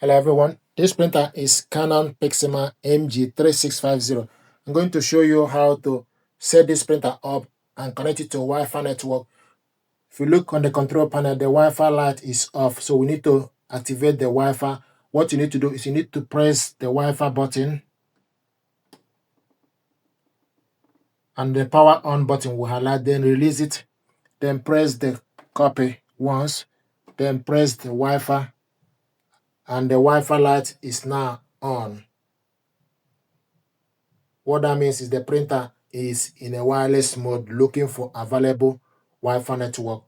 Hello everyone, this printer is Canon MG3650. I'm going to show you how to set this printer up and connect it to Wi-Fi network. If you look on the control panel, the Wi-Fi light is off, so we need to activate the Wi-Fi. What you need to do is you need to press the Wi-Fi button and the power on button will highlight, then release it, then press the copy once, then press the Wi-Fi, and the Wi-Fi light is now on. What that means is the printer is in a wireless mode looking for available Wi-Fi network.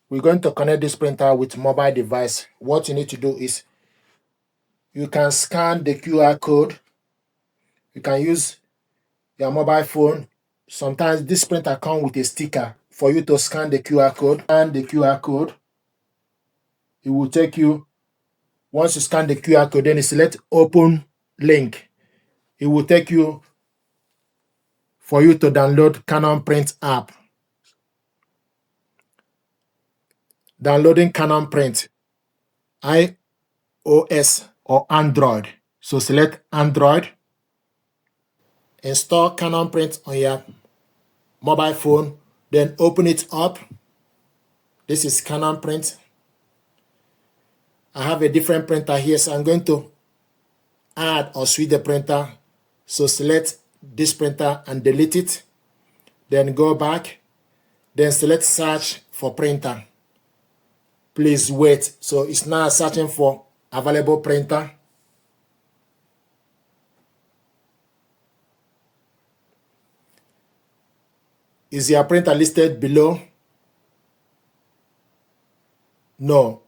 We're going to connect this printer with mobile device. What you need to do is you can scan the QR code. You can use your mobile phone. Sometimes this printer comes with a sticker for you to scan the QR code. And the QR code, it will take you, once you scan the QR code, then you select open link. It will take you for you to download Canon Print app. Downloading Canon Print, iOS or Android. So select Android. Install Canon Print on your mobile phone. Then open it up. This is Canon Print. I have a different printer here, so I'm going to add or switch the printer. So select this printer and delete it. Then go back. Then select search for printer. Please wait. So it's now searching for available printer. Is your printer listed below? No.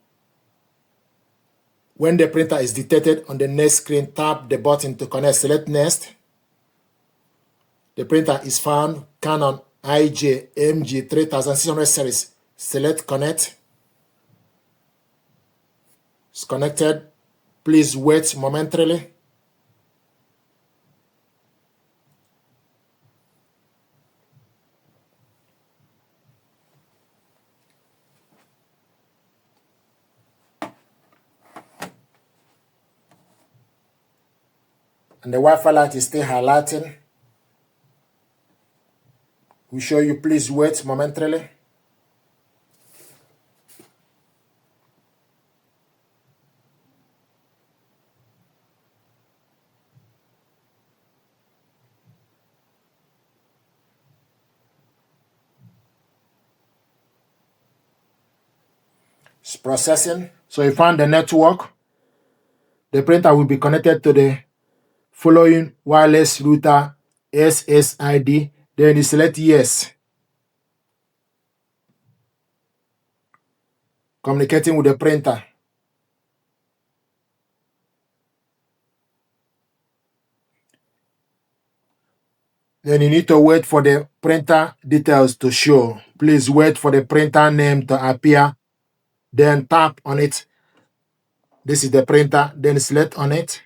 When the printer is detected on the next screen, tap the button to connect. Select next. The printer is found, Canon MG3650 series. Select connect. It's connected. Please wait momentarily. And the Wi-Fi light is still highlighting. We show you, please wait momentarily. It's processing. So you found the network. The printer will be connected to the following wireless router SSID. Then you select yes. Communicating with the printer. Then you need to wait for the printer details to show. Please wait for the printer name to appear. Then tap on it. This is the printer. Then select on it.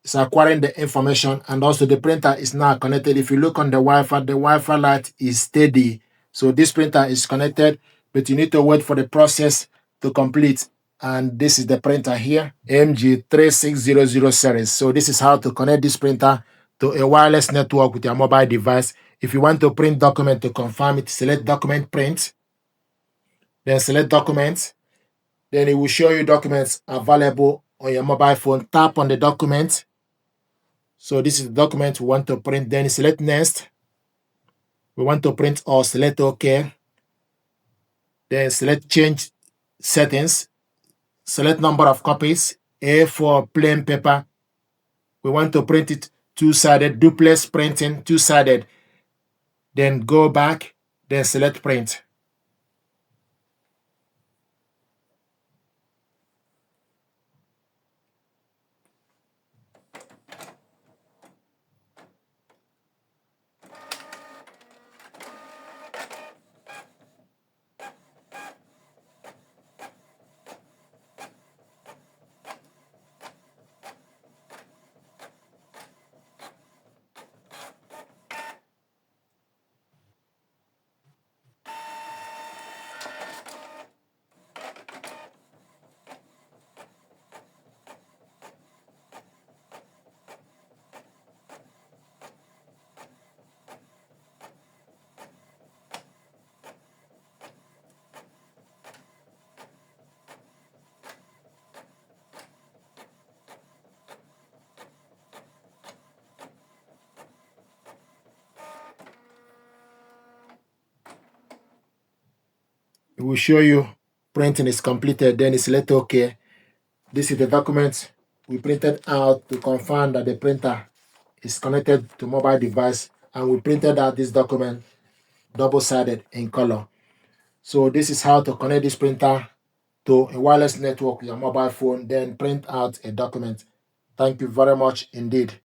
It's acquiring the information, and also the printer is now connected. If you look on the Wi-Fi light is steady. So this printer is connected, but you need to wait for the process to complete. And this is the printer here, MG3650 series. So this is how to connect this printer to a wireless network with your mobile device. If you want to print document to confirm it, select document print. Then select documents. Then it will show you documents available on your mobile phone. Tap on the document. So this is the document we want to print. Then select next. We want to print or select OK. Then select change settings. Select number of copies. A for plain paper. We want to print it two-sided. Duplex printing, two-sided. Then go back. Then select print. will show you printing is completed. Then you select OK. This is the document we printed out to confirm that the printer is connected to mobile device, and we printed out this document double-sided in color. So this is how to connect this printer to a wireless network with your mobile phone, then print out a document. Thank you very much indeed.